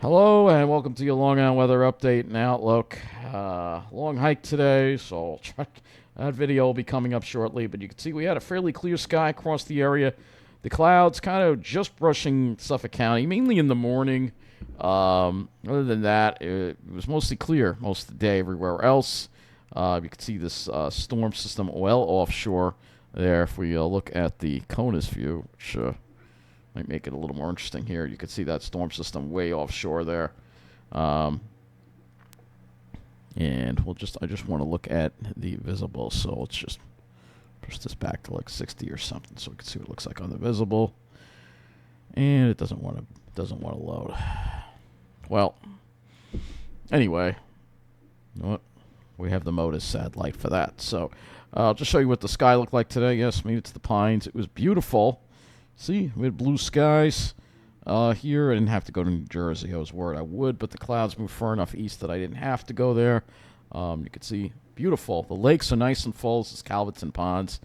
Hello and welcome to your Long Island weather update and outlook. Long hike today, so I'll try, that video will be coming up shortly. But you can see we had a fairly clear sky across the area. The clouds kind of just brushing Suffolk County, mainly in the morning. Other than that, it was mostly clear most of the day everywhere else. You can see this storm system well offshore there. If we look at the CONUS view, which might make it a little more interesting here. You can see that storm system way offshore there. Um, and I just want to look at the visible. So let's just push this back to like 60 or something so we can see what it looks like on the visible. And it doesn't want to load. Well, anyway, you know what? We have the Modus satellite for that. So I'll just show you what the sky looked like today. Yes, maybe it's the pines. It was beautiful. See, we had blue skies here. I didn't have to go to New Jersey. I was worried I would, but the clouds moved far enough east that I didn't have to go there. You can see, beautiful. The lakes are nice and full. This is Calverton Ponds.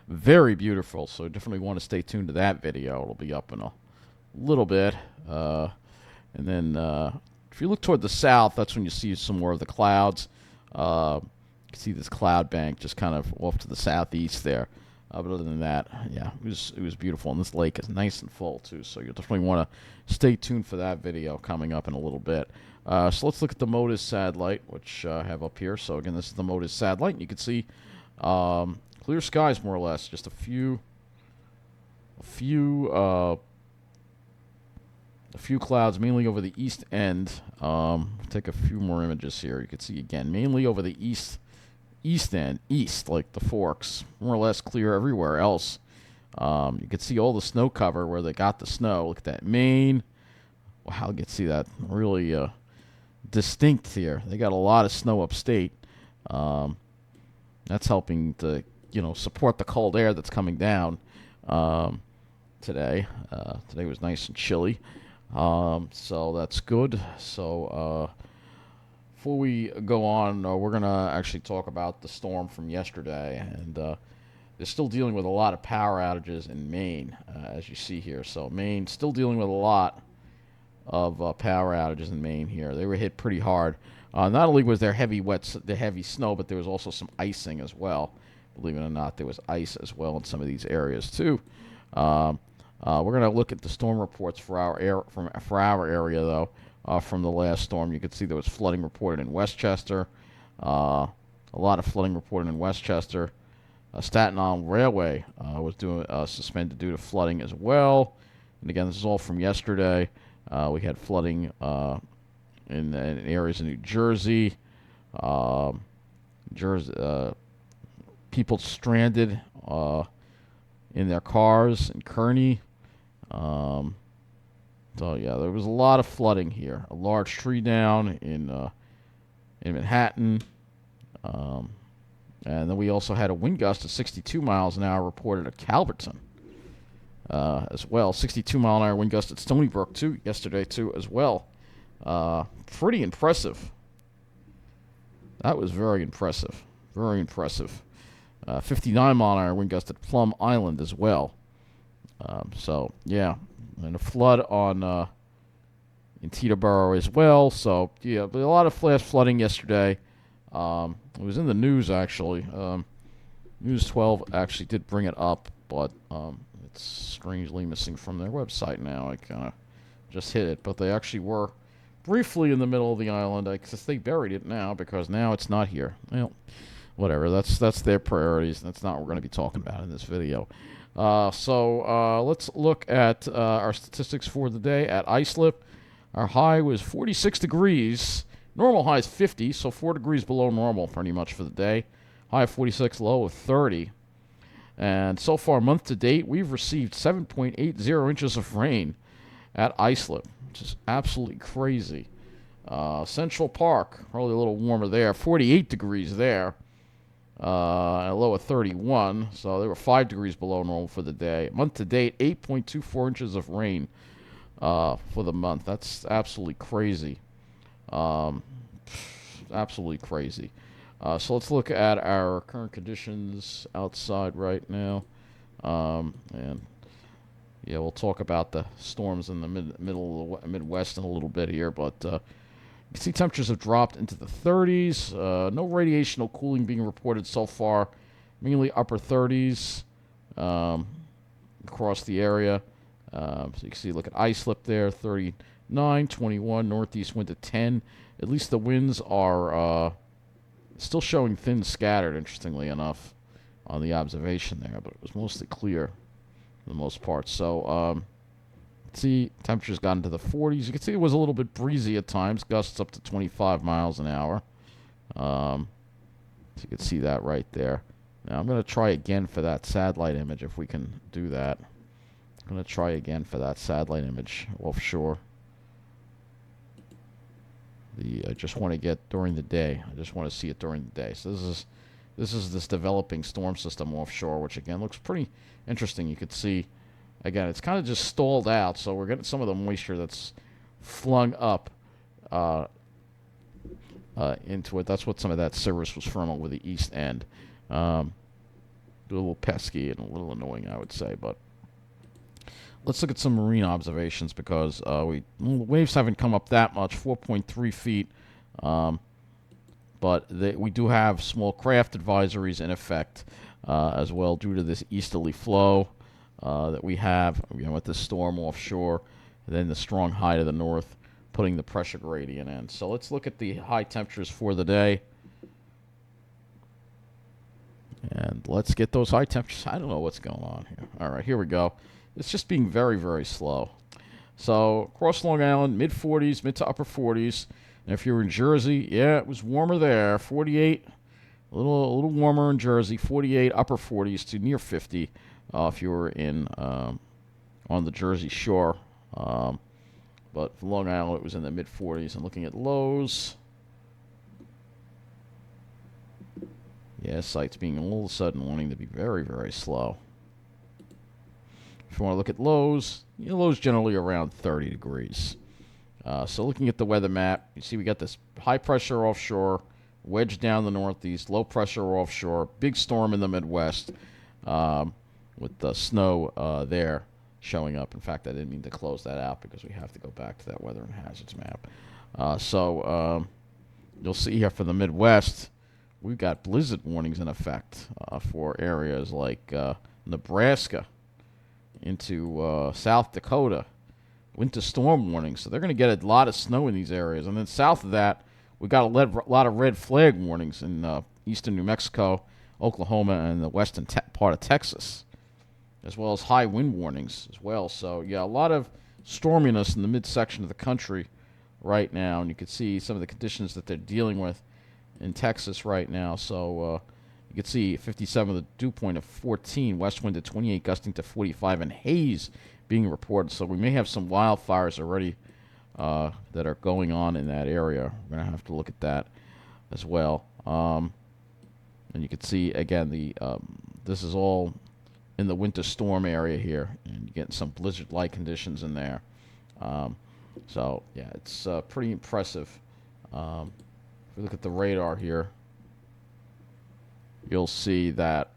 Very beautiful, so definitely want to stay tuned to that video. It'll be up in a little bit. And then if you look toward the south, that's when you see some more of the clouds. You can see this cloud bank just kind of off to the southeast there. But other than that, yeah, it was beautiful. And this lake is nice and full, too. So you'll definitely want to stay tuned for that video coming up in a little bit. So let's look at the Modus satellite, which I have up here. So, again, this is the Modus satellite. You can see clear skies, more or less. Just a few clouds, mainly over the east end. Take a few more images here. You can see, again, mainly over the east end, like the Forks, more or less clear everywhere else. You can see all the snow cover where they got the snow. Look at that, Maine. Wow, you can see that really distinct here. They got a lot of snow upstate. That's helping to, support the cold air that's coming down today. Today was nice and chilly, so that's good. So before we go on, we're going to actually talk about the storm from yesterday. And they're still dealing with a lot of power outages in Maine, as you see here. So Maine still dealing with a lot of power outages in Maine here. They were hit pretty hard. Not only was there the heavy snow, but there was also some icing as well. Believe it or not, there was ice as well in some of these areas too. We're going to look at the storm reports for our area, though. From the last storm, you could see there was flooding reported in Westchester. A lot of flooding reported in Westchester. Staten Island Railway was suspended due to flooding as well. And again, this is all from yesterday. We had flooding in areas in New Jersey. People stranded in their cars in Kearney. So yeah, there was a lot of flooding here. A large tree down in Manhattan, and then we also had a wind gust of 62 miles an hour reported at Calverton as well. 62-mile-an-hour wind gust at Stony Brook too yesterday too as well. Pretty impressive. That was very impressive. Very impressive. 59-mile-an-hour wind gust at Plum Island as well. So yeah. And a flood in Teterboro as well. So, yeah, a lot of flash flooding yesterday. It was in the news, actually. News 12 actually did bring it up, but it's strangely missing from their website now. I kind of just hit it. But they actually were briefly in the middle of the island. I guess they buried it now because now it's not here. Well, whatever. That's their priorities. That's not what we're going to be talking about in this video. So let's look at our statistics for the day at Islip. Our high was 46 degrees. Normal high is 50, so 4 degrees below normal pretty much for the day. High of 46, low of 30. And so far, month to date, we've received 7.80 inches of rain at Islip, which is absolutely crazy. Central Park, probably a little warmer there. 48 degrees there. A low of 31, so they were 5 degrees below normal for the day. Month to date, 8.24 inches of rain for the month. That's absolutely crazy. Absolutely crazy. So let's look at our current conditions outside right now. And Yeah, we'll talk about the storms in the middle of the Midwest in a little bit here, but you can see temperatures have dropped into the 30s. No radiational cooling being reported so far, mainly upper 30s um, across the area. So you can see, look at islip there, 39, 21, northeast wind at 10. At least the winds are still showing thin scattered, interestingly enough, on the observation there, but it was mostly clear for the most part. So, see, temperatures got into the 40s. You can see it was a little bit breezy at times, gusts up to 25 miles an hour. So you can see that right there. Now, I'm going to try again for that satellite image if we can do that. I'm going to try again for that satellite image offshore. I just want to get during the day. I just want to see it during the day. So this is this developing storm system offshore, which again looks pretty interesting. You could see, again, it's kind of just stalled out, so we're getting some of the moisture that's flung up into it. That's what some of that cirrus was from over the east end. A little pesky and a little annoying, I would say, but let's look at some marine observations because the waves haven't come up that much, 4.3 feet. But we do have small craft advisories in effect as well due to this easterly flow that we have, with the storm offshore, and then the strong high to the north, putting the pressure gradient in. So let's look at the high temperatures for the day. And let's get those high temperatures. I don't know what's going on here. All right, here we go. It's just being very, very slow. So across Long Island, mid-40s, mid to upper 40s. And if you're in Jersey, yeah, it was warmer there. 48, a little warmer in Jersey. 48, upper 40s to near 50 if you were in on the Jersey shore. But for Long Island, it was in the mid-40s. And looking at lows, yeah, sights being all of a sudden wanting to be very, very slow. If you want to look at lows, lows generally around 30 degrees. So looking at the weather map, you see we got this high pressure offshore, wedge down the northeast, low pressure offshore, big storm in the Midwest with the snow there showing up. In fact, I didn't mean to close that out because we have to go back to that weather and hazards map. So you'll see here for the Midwest, we've got blizzard warnings in effect for areas like Nebraska into South Dakota. Winter storm warnings. So they're going to get a lot of snow in these areas. And then south of that, we got a lot of red flag warnings in eastern New Mexico, Oklahoma, and the western part of Texas, as well as high wind warnings as well. So, yeah, a lot of storminess in the midsection of the country right now. And you can see some of the conditions that they're dealing with in Texas right now. So you can see 57 with a dew point of 14, west wind at 28, gusting to 45, and haze being reported. So we may have some wildfires already that are going on in that area. We're going to have to look at that as well. And you can see, again, this is all in the winter storm area here, and you're getting some blizzard-like conditions in there. So, yeah, it's pretty impressive. If we look at the radar here, you'll see that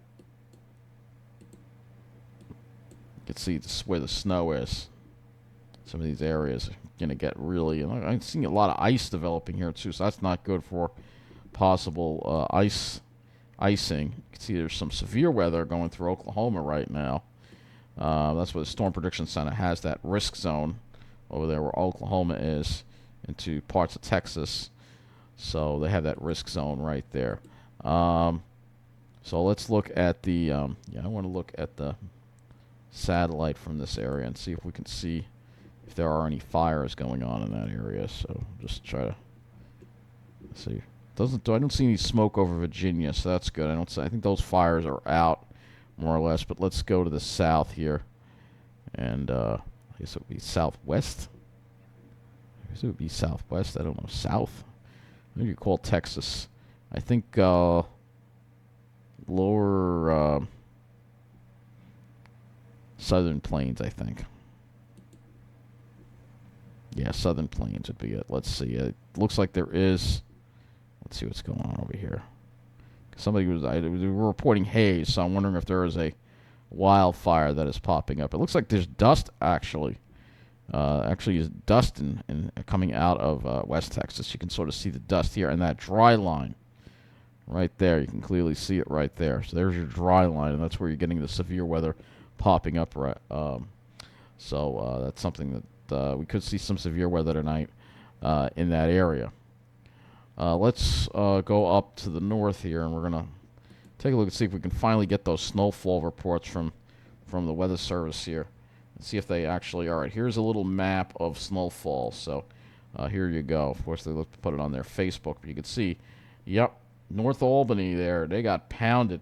you can see where the snow is. Some of these areas are going to get really... I'm seeing a lot of ice developing here, too, so that's not good for possible icing. You can see there's some severe weather going through Oklahoma right now. That's where the Storm Prediction Center has that risk zone over there where Oklahoma is into parts of Texas. So they have that risk zone right there. So let's look at the... I want to look at the satellite from this area and see if we can see if there are any fires going on in that area. So just try to see. I don't see any smoke over Virginia, so that's good. I think those fires are out more or less. But let's go to the south here, and I guess it would be southwest. I guess it would be southwest. I don't know, south. Maybe you call Texas. I think lower Southern Plains, I think. Yeah, Southern Plains would be it. Let's see. It looks like there is... Let's see what's going on over here. Somebody was reporting haze, so I'm wondering if there is a wildfire that is popping up. It looks like there's dust actually. Actually, is dust coming out of West Texas. You can sort of see the dust here, and that dry line right there. You can clearly see it right there. So there's your dry line, and that's where you're getting the severe weather popping up. Right. So that's something that we could see some severe weather tonight in that area. Let's go up to the north here, and we're gonna take a look and see if we can finally get those snowfall reports from the Weather Service here. See if they actually are. Right, here's a little map of snowfall. So here you go. Of course, they put it on their Facebook, but you can see, yep, North Albany there, they got pounded.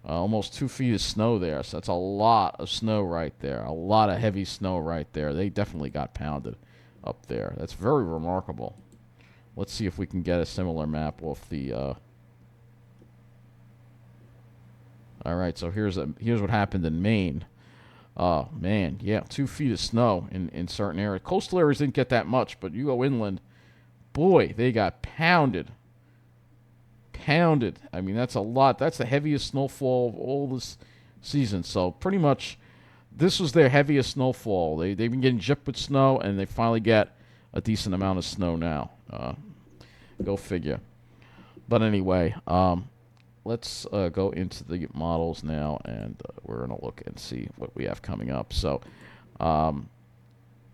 Almost 2 feet of snow there. So that's a lot of snow right there. A lot of heavy snow right there. They definitely got pounded up there. That's very remarkable. Let's see if we can get a similar map off the... All right, so here's what happened in Maine. Oh, man, yeah, 2 feet of snow in certain areas. Coastal areas didn't get that much, but you go inland, boy, they got pounded. Pounded. I mean, that's a lot. That's the heaviest snowfall of all this season. So pretty much this was their heaviest snowfall. They've been getting gypped with snow, and they finally get a decent amount of snow now. Go figure. But anyway, let's go into the models now, and we're going to look and see what we have coming up. So,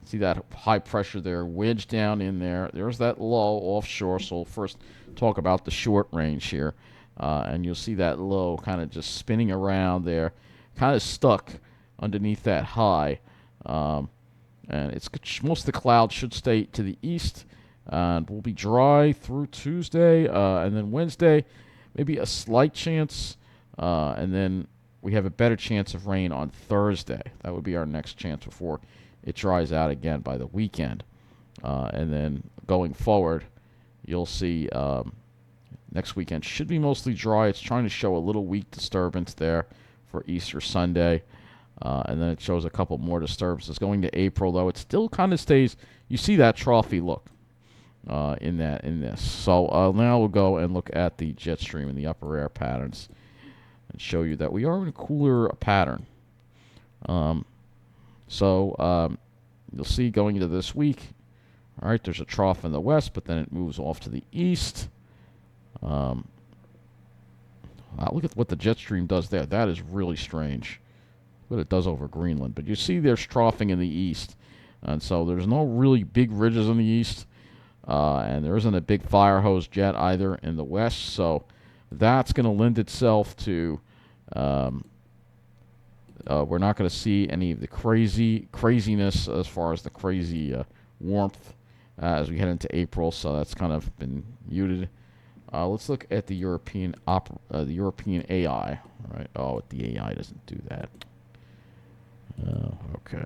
see that high pressure there, wedged down in there. There's that low offshore. So we'll first talk about the short range here. And you'll see that low kind of just spinning around there, kind of stuck underneath that high. And it's most of the clouds should stay to the east, and will be dry through Tuesday, and then Wednesday. Maybe a slight chance, and then we have a better chance of rain on Thursday. That would be our next chance before it dries out again by the weekend. And then going forward, you'll see next weekend should be mostly dry. It's trying to show a little weak disturbance there for Easter Sunday. And then it shows a couple more disturbances. Going to April, though, it still kind of stays. You see that trophy look. In this. So now we'll go and look at the jet stream and the upper air patterns and show you that we are in a cooler pattern. So you'll see going into this week, all right, there's a trough in the west, but then it moves off to the east. Look at what the jet stream does there. That is really strange what it does over Greenland. But you see there's troughing in the east, and so there's no really big ridges in the east. And there isn't a big fire hose jet either in the west, so that's going to lend itself to we're not going to see any of the craziness as far as the crazy warmth as we head into April, so that's kind of been muted. Let's look at the European AI. All right. Oh, the AI doesn't do that. Okay.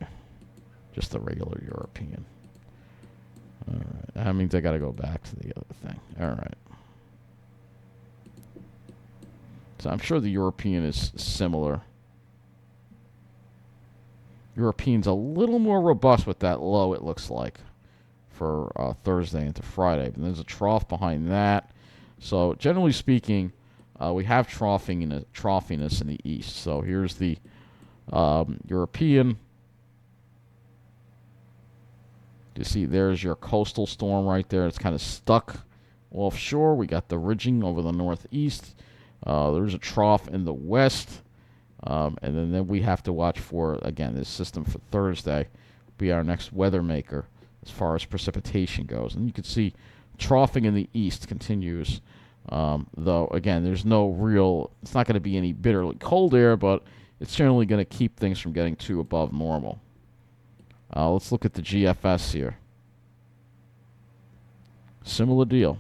Just the regular European. All right. That means I got to go back to the other thing. All right. So I'm sure the European is similar. European's a little more robust with that low, it looks like, for Thursday into Friday. But there's a trough behind that. So generally speaking, we have troughiness in the east. So here's the European. You see, there's your coastal storm right there. It's kind of stuck offshore. We got the ridging over the northeast. There's a trough in the west. And then we have to watch for, again, this system for Thursday be our next weather maker as far as precipitation goes. And you can see troughing in the east continues. Though, again, there's no real, it's not going to be any bitterly cold air, but it's generally going to keep things from getting too above normal. Let's look at the GFS here. Similar deal.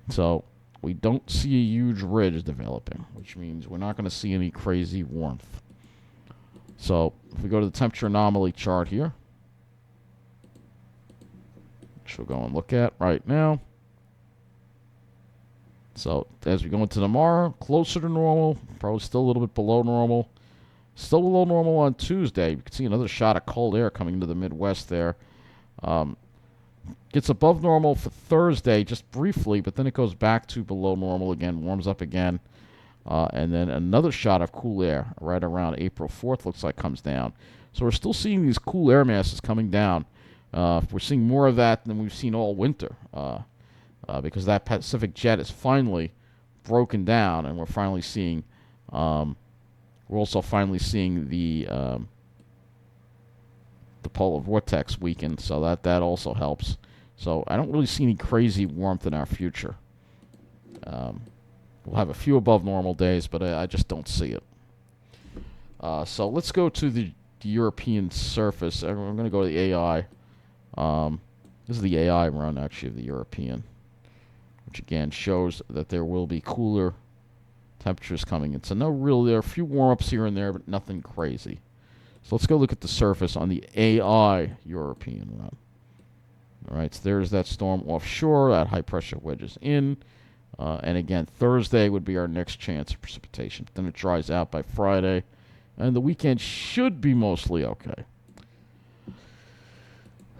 So we don't see a huge ridge developing, which means we're not going to see any crazy warmth. So if we go to the temperature anomaly chart here, which we'll go and look at right now. So as we go into tomorrow, closer to normal, probably still a little bit below normal. Still below normal on Tuesday. You can see another shot of cold air coming into the Midwest there. Gets above normal for Thursday just briefly, but then it goes back to below normal again, warms up again. And then another shot of cool air right around April 4th looks like comes down. So we're still seeing these cool air masses coming down. We're seeing more of that than we've seen all winter because that Pacific jet is finally broken down, and we're finally seeing. We're also finally seeing the polar vortex weaken, so that also helps. So I don't really see any crazy warmth in our future. We'll have a few above normal days, but I just don't see it. So let's go to the European surface. I'm going to go to the AI. This is the AI run, actually, of the European, which again shows that there will be cooler temperatures coming in. So there are a few warm-ups here and there, but nothing crazy. So let's go look at the surface on the AI European run. All right, so there's that storm offshore, that high pressure wedges in. And again, Thursday would be our next chance of precipitation. Then it dries out by Friday, and the weekend should be mostly okay.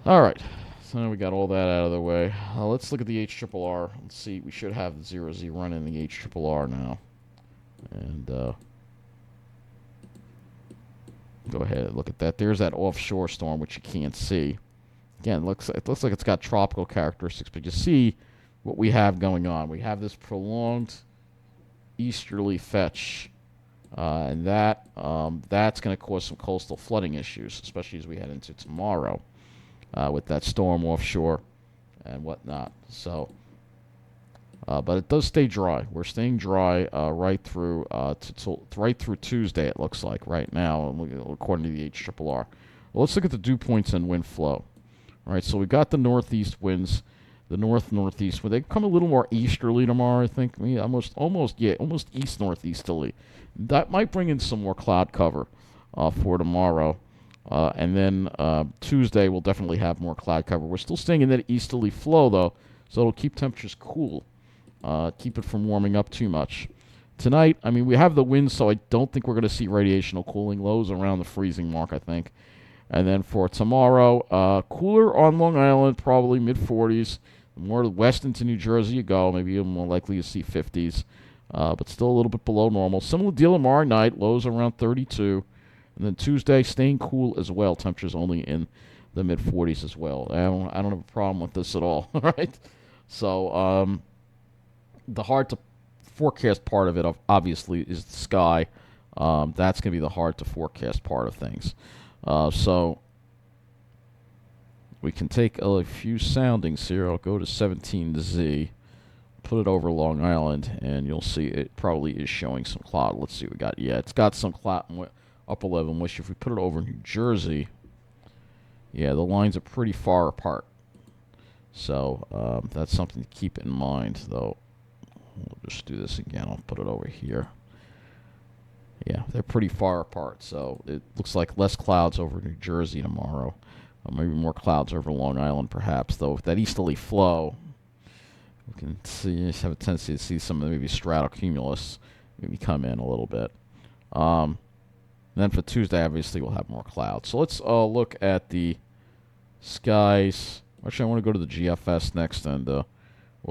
All right, so now we got all that out of the way. Let's look at the HRRR. Let's see, we should have the 0Z run in the HRRR now. And go ahead and look at that. There's that offshore storm, which you can't see. Again, it looks like it's got tropical characteristics, but you see what we have going on. We have this prolonged easterly fetch, and that's going to cause some coastal flooding issues, especially as we head into tomorrow with that storm offshore and whatnot. So, but it does stay dry. We're staying dry right through Tuesday. It looks like right now, according to the HRRR. Well, let's look at the dew points and wind flow. All right, so we got the northeast winds, the northeast. They come a little more easterly tomorrow, I think. I mean, almost east northeasterly. That might bring in some more cloud cover for tomorrow, and then Tuesday we'll definitely have more cloud cover. We're still staying in that easterly flow though, so it'll keep temperatures cool, keep it from warming up too much. Tonight, I mean, we have the wind, so I don't think we're going to see radiational cooling. Lows around the freezing mark, I think. And then for tomorrow, cooler on Long Island, probably mid-40s. The more west into New Jersey you go, maybe you're more likely to see 50s, but still a little bit below normal. Similar deal tomorrow night, lows around 32. And then Tuesday, staying cool as well. Temperatures only in the mid-40s as well. I don't have a problem with this at all, right? So the hard to forecast part of it, obviously, is the sky. That's going to be the hard to forecast part of things. So we can take a few soundings here. I'll go to 17Z, put it over Long Island, and you'll see it probably is showing some cloud. Let's see what we got. Yeah, it's got some cloud upper level moisture. If we put it over New Jersey, yeah, the lines are pretty far apart. So that's something to keep in mind, though. We'll just do this again. I'll put it over here. Yeah, they're pretty far apart, so it looks like less clouds over New Jersey tomorrow. Maybe more clouds over Long Island, perhaps, though. With that easterly flow, we can have a tendency to see some of maybe stratocumulus maybe come in a little bit. And then for Tuesday, obviously, we'll have more clouds. So let's look at the skies. Actually, I want to go to the GFS next, and we'll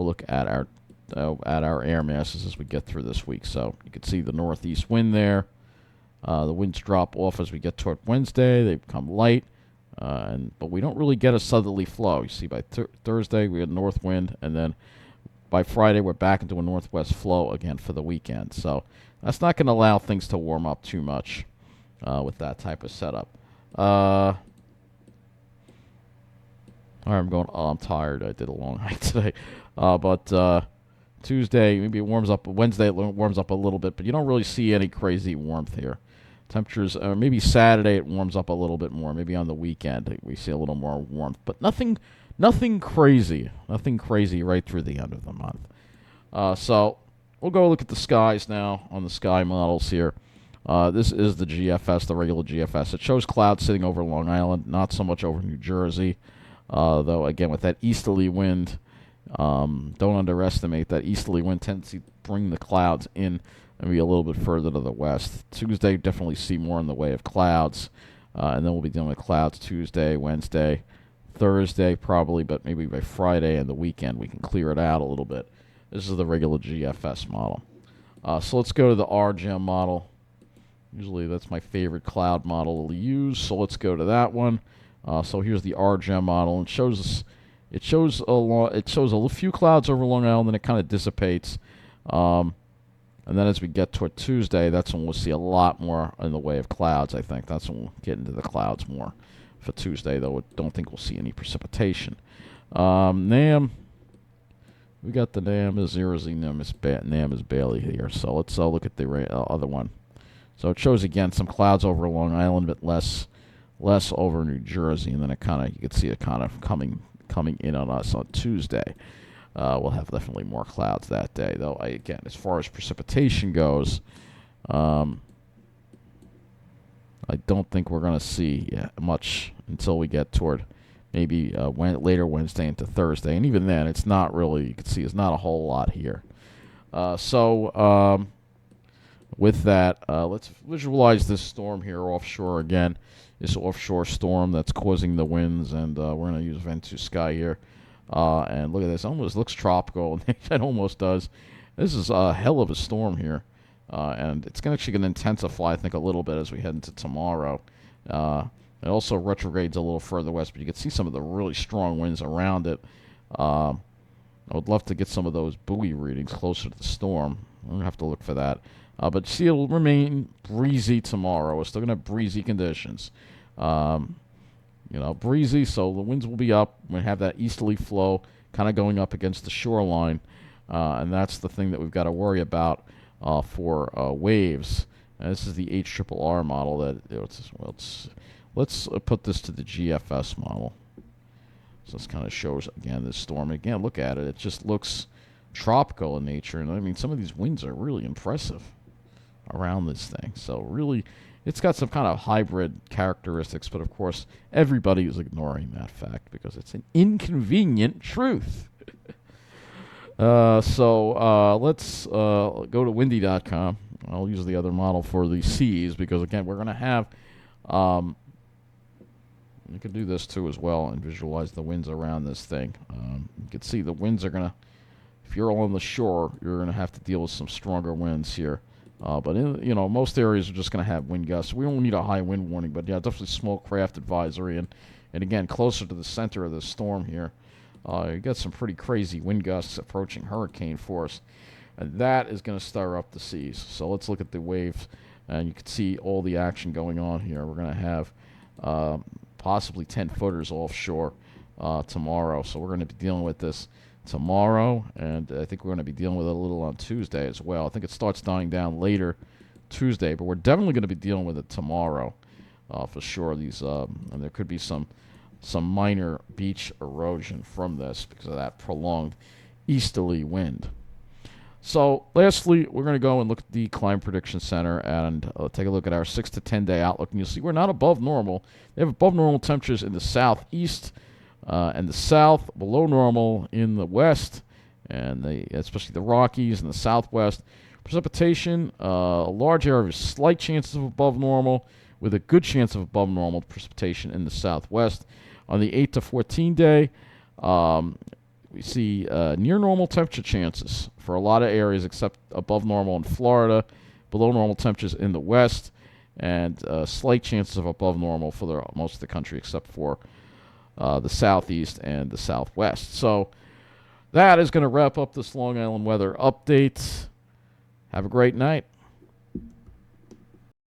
look at our air masses as we get through this week. So you can see the northeast wind there. The winds drop off as we get toward Wednesday. They become light, but we don't really get a southerly flow. You see, by Thursday we had north wind, and then by Friday we're back into a northwest flow again for the weekend. So that's not going to allow things to warm up too much with that type of setup. All right, I'm tired. I did a long night today, but Tuesday, maybe it warms up. Wednesday, it warms up a little bit, but you don't really see any crazy warmth here. Temperatures, maybe Saturday it warms up a little bit more. Maybe on the weekend we see a little more warmth, but nothing crazy. Nothing crazy right through the end of the month. So we'll go look at the skies now on the sky models here. This is the GFS, the regular GFS. It shows clouds sitting over Long Island, not so much over New Jersey, though, again, with that easterly wind. Don't underestimate that easterly wind tendency to bring the clouds in maybe a little bit further to the west. Tuesday, definitely see more in the way of clouds, and then we'll be dealing with clouds Tuesday, Wednesday, Thursday probably, but maybe by Friday and the weekend we can clear it out a little bit. This is the regular GFS model. So let's go to the RGM model. Usually that's my favorite cloud model to use. So let's go to that one. So here's the RGM model, and it shows a few clouds over Long Island, and it kind of dissipates. And then as we get toward Tuesday, that's when we'll see a lot more in the way of clouds, I think. That's when we'll get into the clouds more for Tuesday, though I don't think we'll see any precipitation. NAM, we got the NAM is Jersey, NAM is Bailey here. So let's look at the other one. So it shows, again, some clouds over Long Island, but less over New Jersey. And then you can see it kind of coming in on us on Tuesday. We'll have definitely more clouds that day, though. Again, as far as precipitation goes, I don't think we're going to see much until we get toward maybe later Wednesday into Thursday. And even then, it's not really, you can see it's not a whole lot here. With that, let's visualize this storm here offshore again. This offshore storm that's causing the winds, and we're going to use Ventus Sky here. And look at this. It almost looks tropical. It almost does. This is a hell of a storm here. And it's actually going to intensify, I think, a little bit as we head into tomorrow. It also retrogrades a little further west, but you can see some of the really strong winds around it. I would love to get some of those buoy readings closer to the storm. I'm going to have to look for that. But see, it will remain breezy tomorrow. We're still going to have breezy conditions. Breezy, so the winds will be up. We have that easterly flow kind of going up against the shoreline, and that's the thing that we've got to worry about for waves. And this is the HRRR model. Let's put this to the GFS model. So this kind of shows, again, this storm. Again, look at it. It just looks tropical in nature, and I mean, some of these winds are really impressive around this thing. So really, it's got some kind of hybrid characteristics, but of course, everybody is ignoring that fact because it's an inconvenient truth. Let's go to windy.com. I'll use the other model for the seas because, again, we're going to have... you can do this too as well and visualize the winds around this thing. You can see the winds are going to... If you're on the shore, you're going to have to deal with some stronger winds here. But most areas are just going to have wind gusts. We don't need a high wind warning, but yeah, definitely small craft advisory. And again, closer to the center of the storm here, you got some pretty crazy wind gusts approaching hurricane force, and that is going to stir up the seas. So let's look at the waves, and you can see all the action going on here. We're going to have possibly 10 footers offshore tomorrow. So we're going to be dealing with this tomorrow, and I think we're going to be dealing with it a little on Tuesday as well. I think it starts dying down later Tuesday, but we're definitely going to be dealing with it tomorrow for sure. And there could be some minor beach erosion from this because of that prolonged easterly wind. So lastly, we're going to go and look at the Climate Prediction Center and take a look at our 6 to 10 day outlook, and you'll see we're not above normal. They have above normal temperatures in the southeast and the south, below normal in the west, and especially the Rockies and the southwest. Precipitation, a large area of slight chances of above normal, with a good chance of above normal precipitation in the southwest. On the 8 to 14 day, we see near normal temperature chances for a lot of areas except above normal in Florida, below normal temperatures in the west, and slight chances of above normal for most of the country except for the southeast and the southwest. So that is going to wrap up this Long Island weather update. Have a great night.